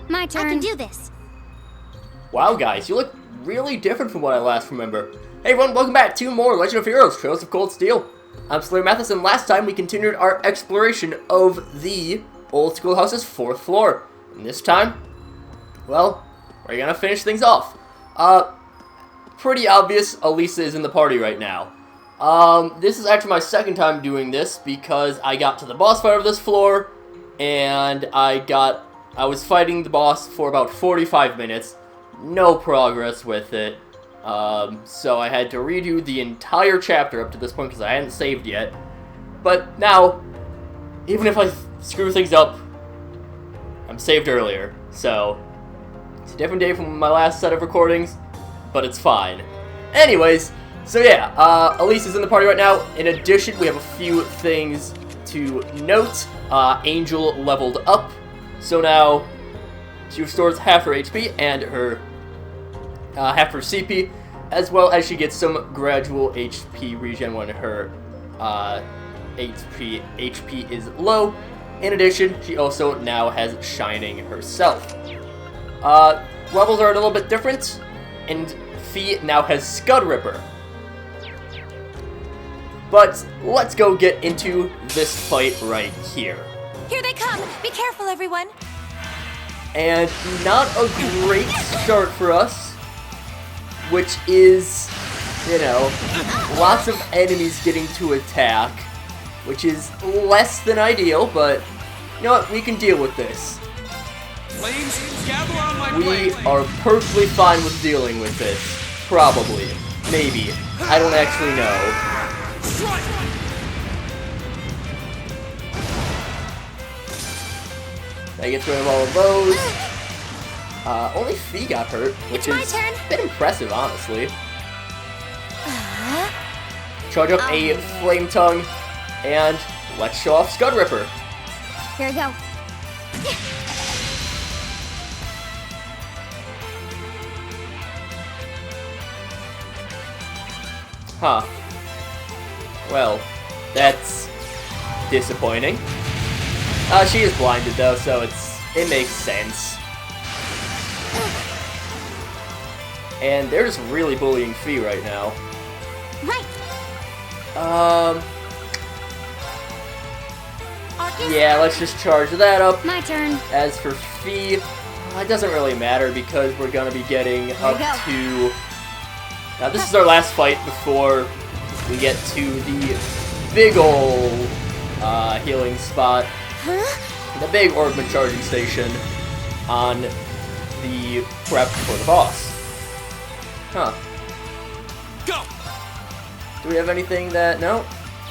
My turn. I can do this. Wow, guys, you look really different from what I last remember. Hey everyone, welcome back to more Legend of Heroes, Trails of Cold Steel. I'm SlayerMathis, and last time we continued our exploration of the old schoolhouse's 4th floor. And this time, well, we're gonna finish things off. Pretty obvious, Elisa is in the party right now. This is actually my second time doing this because I got to the boss fight of this floor, and I was fighting the boss for about 45 minutes. No progress with it. So I had to redo the entire chapter up to this point because I hadn't saved yet. But now, even if I screw things up, I'm saved earlier. So, it's a different day from my last set of recordings, but it's fine. Anyways, so yeah, Elisa's in the party right now. In addition, we have a few things to note. Angel leveled up, so now she restores half her HP and her half her CP, as well as she gets some gradual HP regen when her HP is low. In addition, she also now has Shining herself. Levels are a little bit different, and Fee now has Scud Ripper. But let's go get into this fight right here. Here they come. Be careful, everyone. And not a great start for us, which is, you know, lots of enemies getting to attack, which is less than ideal, but you know what, we can deal with this. Flames, gather on my We blade. are perfectly fine with dealing with this. Probably. Maybe. I don't actually know. That gets rid of all of those. Only Fee got hurt, which It's my is turn. a bit impressive, honestly. Charge up a Flame Tongue, and let's show off Scud Ripper. Here we go. Huh. Well, that's disappointing. She is blinded though, so it makes sense. And they're just really bullying Fee right now. Right. Arcus? Yeah, let's just charge that up. My turn. As for Fee, it doesn't really matter because we're gonna be getting up go. to... Now this is our last fight before we get to the big ol' healing spot. Huh? The big Orbman charging station on the prep for the boss. Huh. Go. Do we have anything that... No,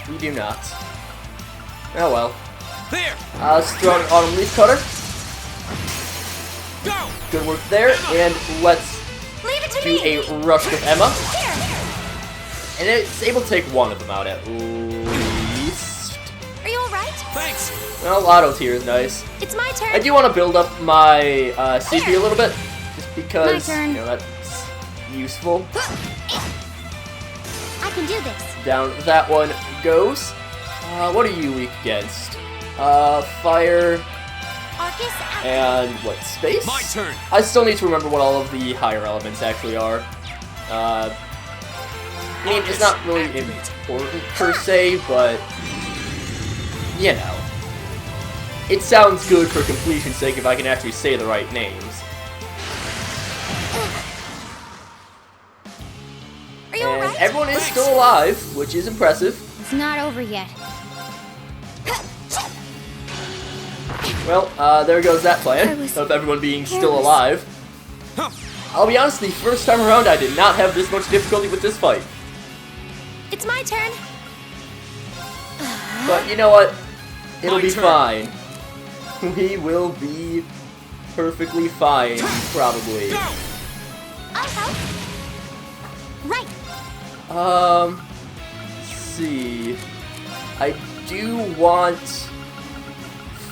we do not. Oh well. There. Let's throw an Autumn Leaf Cutter. Go. Good work there, and let's Leave it to do me. a rush with Emma. Here. And it's able to take one of them out at least. Are you all right? Thanks. Well, Auto Tier is nice. It's my turn. I do want to build up my CP a little bit, just because My turn. you know that's useful. I can do this. Down that one goes. What are you weak against? Fire Arcus, out. and what, space? My turn. I still need to remember what all of the higher elements actually are. I mean, it's not really important per se, but you know. It sounds good for completion's sake if I can actually say the right names. Are you all And right? everyone is still alive, which is impressive. It's not over yet. Well, there goes that I plan was of everyone being still careless. alive. Huh. I'll be honest, the first time around I did not have this much difficulty with this fight. It's my turn. But you know what? It'll My be turn. fine. We will be perfectly fine, probably. Go. I'll help. Right. Let's see. I do want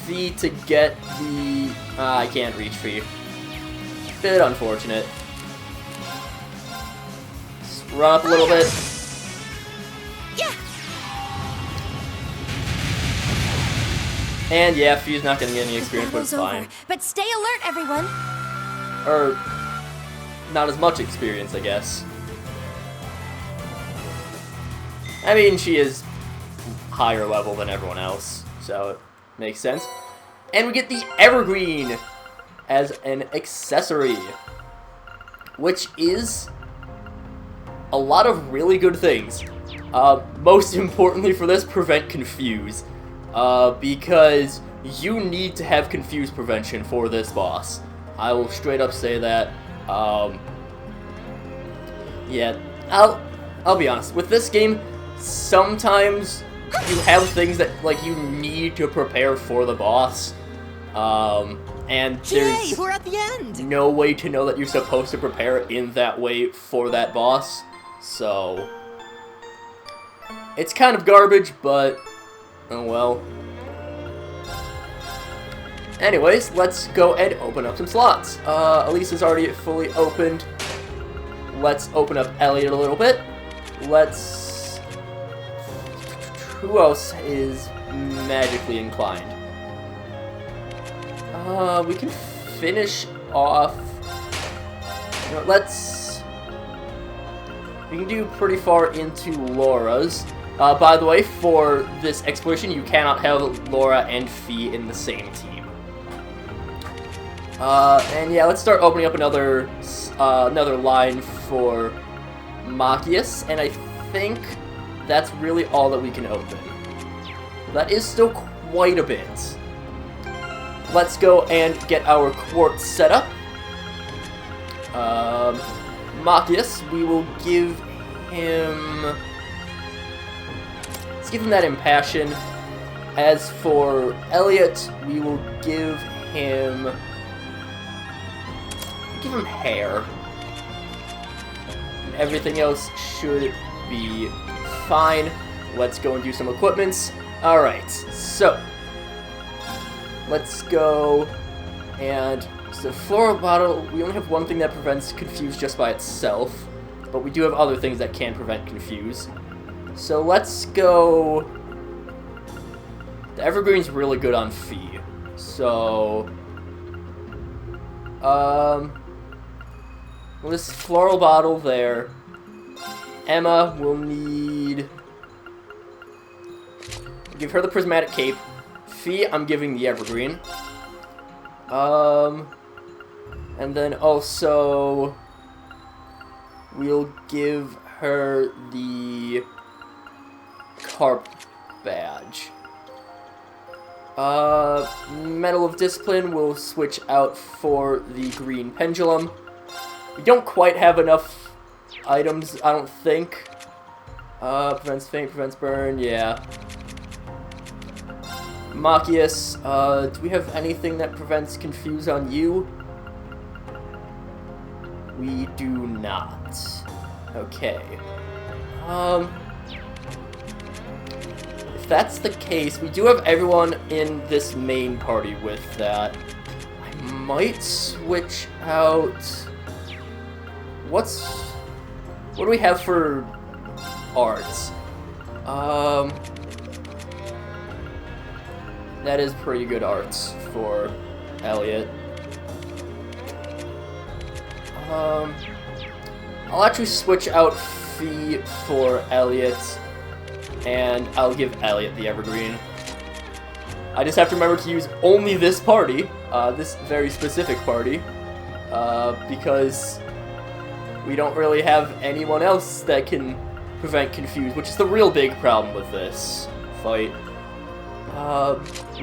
Fee to get the... I can't reach Fee. Bit unfortunate. Just run up a little bit. Yeah. And yeah, Fee's not gonna get any experience, but it's Battle's fine. over, but stay alert, everyone. Or not as much experience, I guess. I mean, she is higher level than everyone else, so it makes sense. And we get the Evergreen as an accessory, which is a lot of really good things. Most importantly for this, prevent confuse. Because you need to have confuse prevention for this boss. I will straight up say that. Yeah, I'll be honest. With this game, sometimes you have things that like you need to prepare for the boss. And there's we're at the end. no way to know that you're supposed to prepare in that way for that boss. So it's kind of garbage, but oh well. Anyways, let's go and open up some slots. Elise is already fully opened. Let's open up Elliot a little bit. Let's... Who else is magically inclined? We can finish off... You know, let's... We can do pretty far into Laura's. By the way, for this exploration, you cannot have Laura and Fee in the same team. And yeah, let's start opening up another line for Machias, and I think that's really all that we can open. That is still quite a bit. Let's go and get our quartz set up. Machias, we will give him... Let's give him that Impassion. As for Elliot, we will give him hair. And everything else should be fine. Let's go and do some equipments. Alright, so let's go and so floral bottle, we only have one thing that prevents confuse just by itself, but we do have other things that can prevent confuse. So let's go. The Evergreen's really good on Fee. So this floral bottle there. Emma will need... Give her the prismatic cape. Fee, I'm giving the Evergreen. And then also we'll give her the Carp badge. Medal of Discipline will switch out for the green pendulum. We don't quite have enough items, I don't think. Prevents faint, prevents burn, yeah. Machias, do we have anything that prevents confuse on you? We do not. Okay. If that's the case, we do have everyone in this main party with that. I might switch out... What do we have for arts? That is pretty good arts for Elliot. I'll actually switch out Fee for Elliot, and I'll give Elliot the Evergreen. I just have to remember to use only this party, this very specific party, because we don't really have anyone else that can prevent confuse, which is the real big problem with this fight.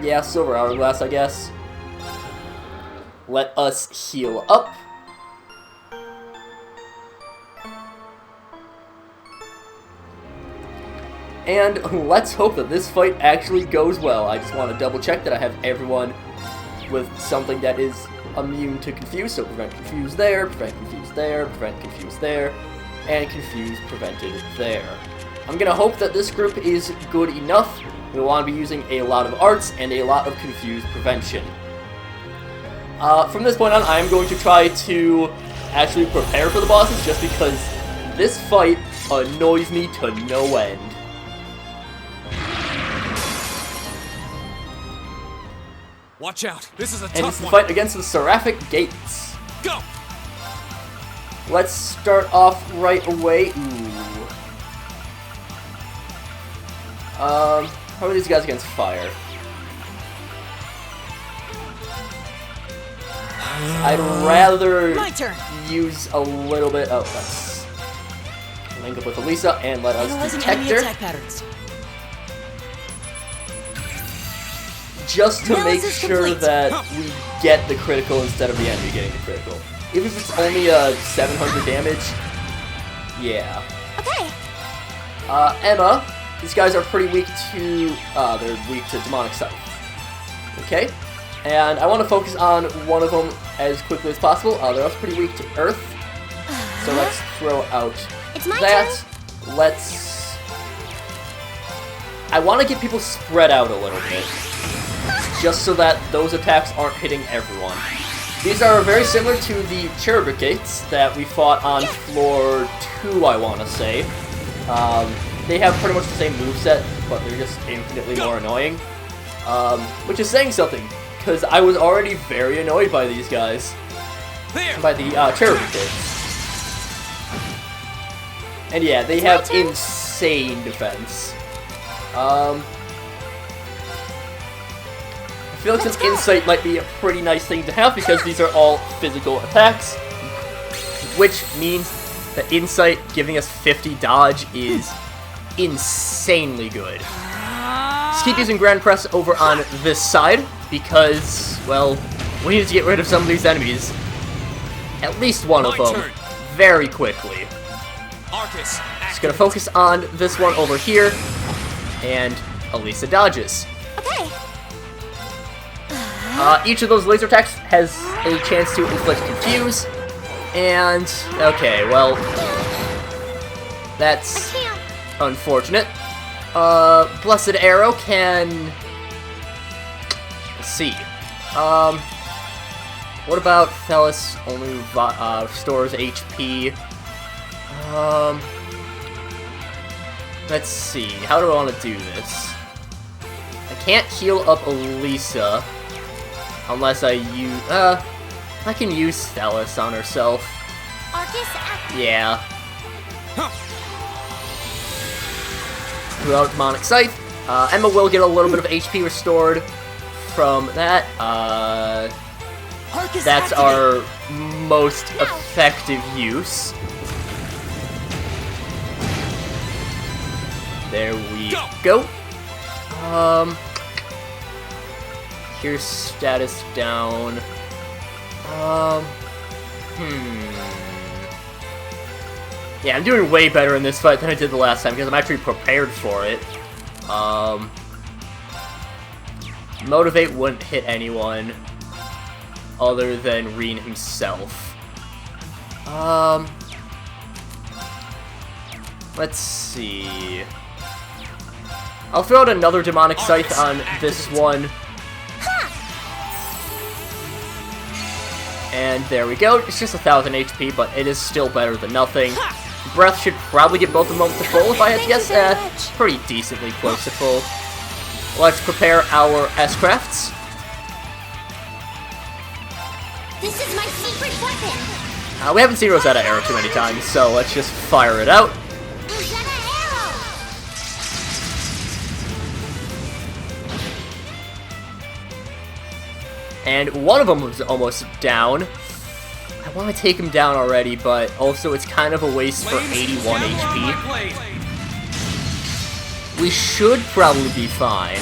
Yeah, Silver Hourglass, I guess. Let us heal up. And let's hope that this fight actually goes well. I just want to double check that I have everyone with something that is immune to confuse. So prevent confuse there, prevent confuse there, prevent confuse there, and confuse prevented there. I'm gonna hope that this group is good enough. We'll want to be using a lot of arts and a lot of confuse prevention. From this point on, I'm going to try to actually prepare for the bosses, just because this fight annoys me to no end. Watch out. This is a And it's tough the one. fight against the Seraphic Gates. Go. Let's start off right away. Ooh. How are these guys against fire? I'd rather My turn. use a little bit of... Let's link up with Elisa and let us Analyzing detect enemy her. attack patterns. Just to make Analysis sure complete. that we get the critical instead of the enemy getting the critical. Even if it's only a 700 damage, yeah. Okay. Emma, these guys are pretty weak to, they're weak to Demonic Scythe. Okay, and I want to focus on one of them as quickly as possible. They're also pretty weak to Earth, so let's throw out It's my that. Let's... I want to get people spread out a little bit, just so that those attacks aren't hitting everyone. These are very similar to the Cherubic Gates that we fought on floor 2, I want to say. They have pretty much the same moveset, but they're just infinitely more annoying. Which is saying something, because I was already very annoyed by these guys. There. By the Cherubic Gates. And yeah, they have insane defense. I feel like some insight might be a pretty nice thing to have because these are all physical attacks, which means that insight giving us 50 dodge is insanely good. Just keep using Grand Press over on this side because, well, we need to get rid of some of these enemies. At least one of them, very quickly. Arcus. Just gonna focus on this one over here, and Elisa dodges. Okay. Each of those laser attacks has a chance to inflict confuse, and okay, well, that's unfortunate. Blessed Arrow can... Let's see. What about Thelis only restores HP? Let's see. How do I want to do this? I can't heal up Elisa unless I use... I can use Thelis on herself. Arcus active. Yeah. Throughout Demonic Scythe. Emma will get a little bit of HP restored from that. Arcus That's activate. our most effective use. There we go. Here's status down. Yeah, I'm doing way better in this fight than I did the last time because I'm actually prepared for it. Motivate wouldn't hit anyone other than Reen himself. Let's see. I'll throw out another Demonic Scythe on this one. And there we go. It's just 1,000 HP, but it is still better than nothing. Breath should probably get both of them up to full, if I had to guess. Pretty decently close to full. Let's prepare our S-Crafts. This is my secret weapon. We haven't seen Rosetta Arrow too many times, so let's just fire it out. Rosetta Arrow. And one of them was almost down. I want to take him down already, but also it's kind of a waste for 81 HP. We should probably be fine.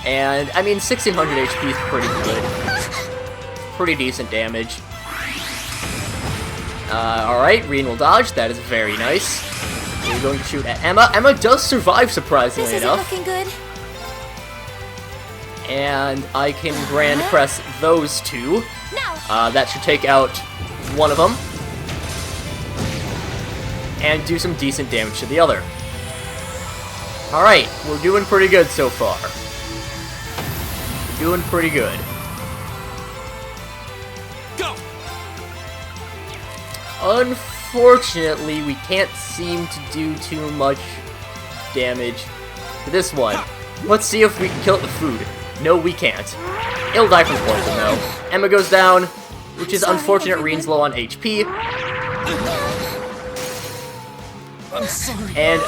And, I mean, 1600 HP is pretty good. Pretty decent damage. Alright, Reen will dodge. That is very nice. We're going to shoot at Emma. Emma does survive, surprisingly This isn't enough. looking good. And I can Grand Press those two. No. That should take out one of them. And do some decent damage to the other. Alright, we're doing pretty good so far. Doing pretty good. Go. Unfortunately, we can't seem to do too much damage to this one. Let's see if we can kill it with food. No, we can't. It'll die from poison, though. Emma goes down, which is unfortunate. Reen's low on HP. I'm sorry. And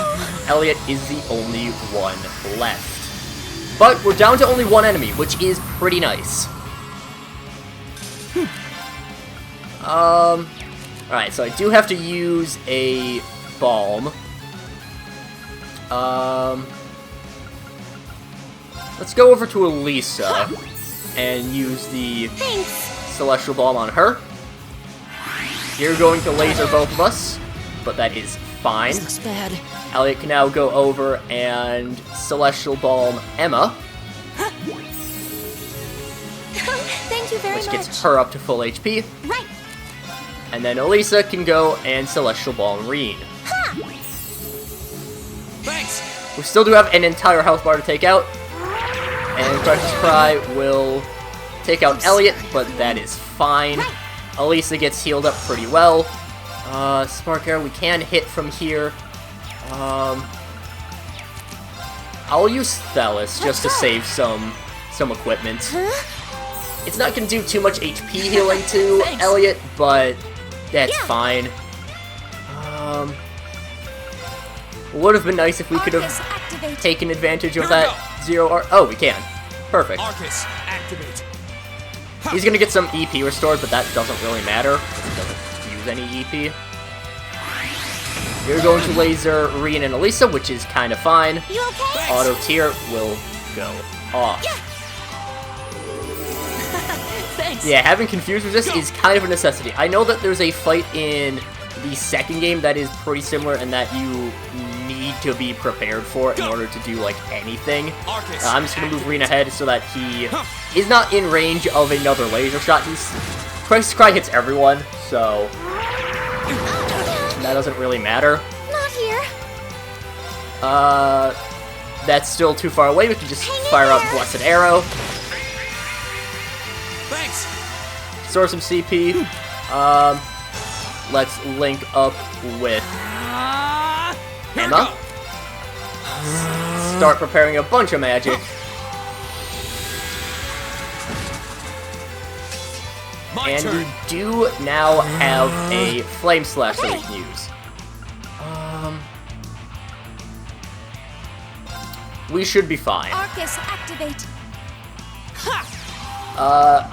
Elliot is the only one left. But we're down to only one enemy, which is pretty nice. Alright, so I do have to use a bomb. Let's go over to Elisa and use the Celestial Bomb on her. You're going to laser both of us, but that is fine. This looks bad. Elliot can now go over and Celestial Balm Emma, Thank you very which much. gets her up to full HP. Right. And then Elisa can go and Celestial Balm Reen. Thanks. We still do have an entire health bar to take out. And Crisis Cry will take out Elliot, but that is fine. Elisa gets healed up pretty well. Spark Arrow we can hit from here. I'll use Thelus just to save some equipment. It's not going to do too much HP healing to Elliot, but that's fine. Would have been nice if we could have taken advantage of that 0R. Oh, we can. Perfect. Arcus, activate. He's going to get some EP restored, but that doesn't really matter because he doesn't use any EP. You're going to laser Reen and Elisa, which is kind of fine. You okay? Auto tier will go off. Thanks. Yeah, having Confused Resist is kind of a necessity. I know that there's a fight in the second game that is pretty similar and that you need to be prepared for in order to do, like, anything. I'm just going to move Reen ahead so that he is not in range of another laser shot. Crisis Cry hits everyone, so that doesn't really matter. Not here. That's still too far away. We can just fire up Blessed Arrow. Thanks. Store some CP. Let's link up with Emma. Start preparing a bunch of magic. And we do now have a Flame Slash that we can use. We should be fine. Arcus, activate.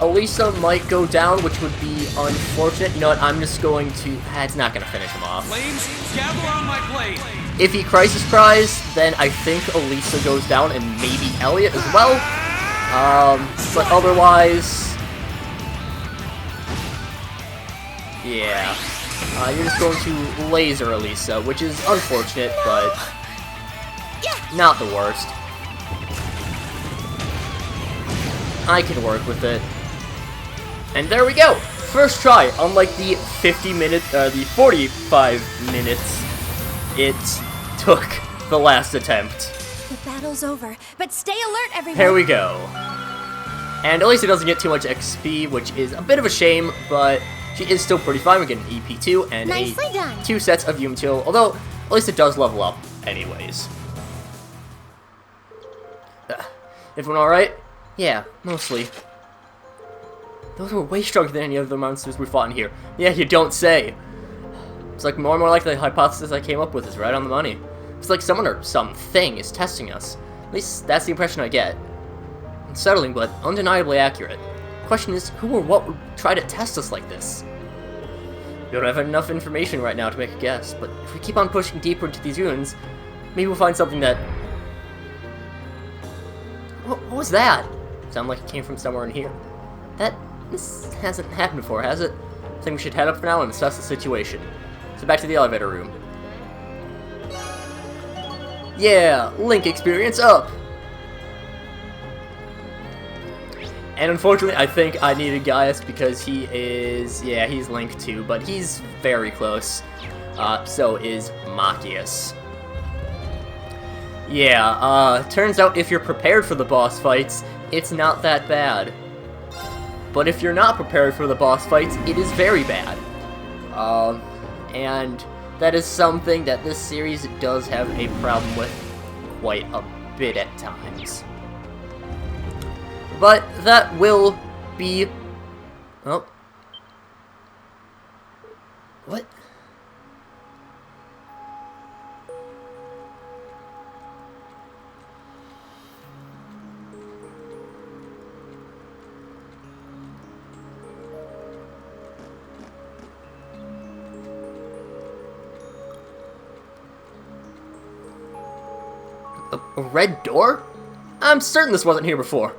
Elisa might go down, which would be unfortunate. You know what, I'm just going to... it's not going to finish him off. Flames, gather on my blade. If he Crisis Cries, then I think Elisa goes down, and maybe Elliot as well. But otherwise... yeah. You're just going to laser Elisa, which is unfortunate, but not the worst. I can work with it. And there we go! First try, unlike the 45 minutes it took the last attempt. The battle's over, but stay alert, everyone. Here we go. And Elisa doesn't get too much XP, which is a bit of a shame, but she is still pretty fine. We get an EP2 and Nicely done. 2 sets of Material, although Elisa does level up anyways. Everyone alright? Yeah, mostly. Those were way stronger than any of the monsters we fought in here. Yeah, you don't say. It's like more and more likely the hypothesis I came up with is right on the money. It's like someone or something is testing us. At least that's the impression I get. Unsettling, but undeniably accurate. The question is, who or what would try to test us like this? We don't have enough information right now to make a guess, but if we keep on pushing deeper into these ruins, maybe we'll find something that... What was that? Sounded like it came from somewhere in here. This hasn't happened before, has it? I think we should head up for now and assess the situation. So back to the elevator room. Yeah, Link experience up! And unfortunately, I think I needed Gaius because he is... yeah, he's Link too, but he's very close. So is Machias. Yeah, turns out if you're prepared for the boss fights, it's not that bad. But if you're not prepared for the boss fights, it is very bad. And that is something that this series does have a problem with quite a bit at times. But that will be... Oh. What? A red door? I'm certain this wasn't here before.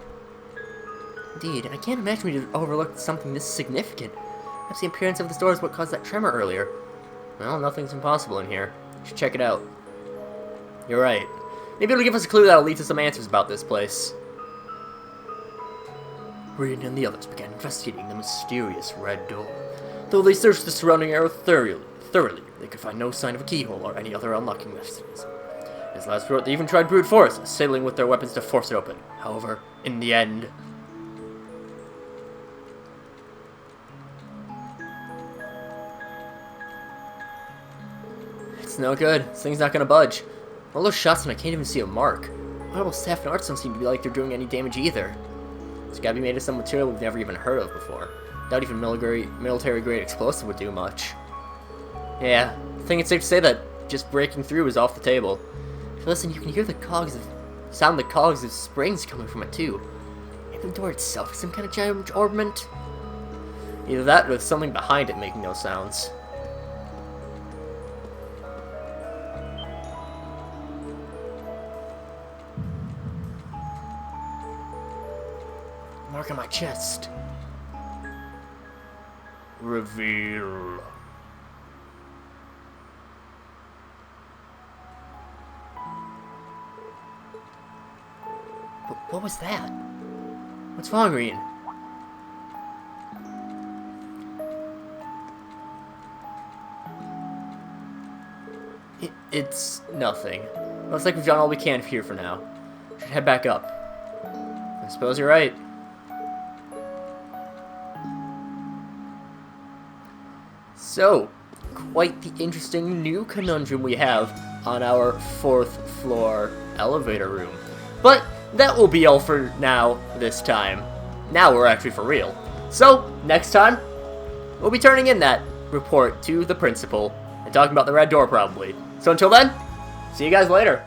Indeed, I can't imagine we just overlooked something this significant. Perhaps the appearance of this door is what caused that tremor earlier. Well, nothing's impossible in here. You should check it out. You're right. Maybe it'll give us a clue that'll lead to some answers about this place. Reed and the others began investigating the mysterious red door. Though they searched the surrounding area thoroughly, they could find no sign of a keyhole or any other unlocking mechanism. As last resort, they even tried brute force, assailing with their weapons to force it open. However, in the end... It's no good. This thing's not gonna budge. All those shots and I can't even see a mark. Honorable staff and arts don't seem to be like they're doing any damage either. It's gotta be made of some material we've never even heard of before. Doubt even military-grade explosive would do much. Yeah, I think it's safe to say that just breaking through is off the table. If you listen, you can hear the cogs of springs coming from it too. Maybe the door itself is some kind of giant ornament. Either that or there's something behind it making those sounds. Mark on my chest. Reveal. What was that? What's wrong, Reen? It's nothing. Looks like we've done all we can here for now. Should head back up. I suppose you're right. So, quite the interesting new conundrum we have on our 4th floor elevator room. But that will be all for now this time. Now we're actually for real. So, next time, we'll be turning in that report to the principal and talking about the red door probably. So until then, see you guys later.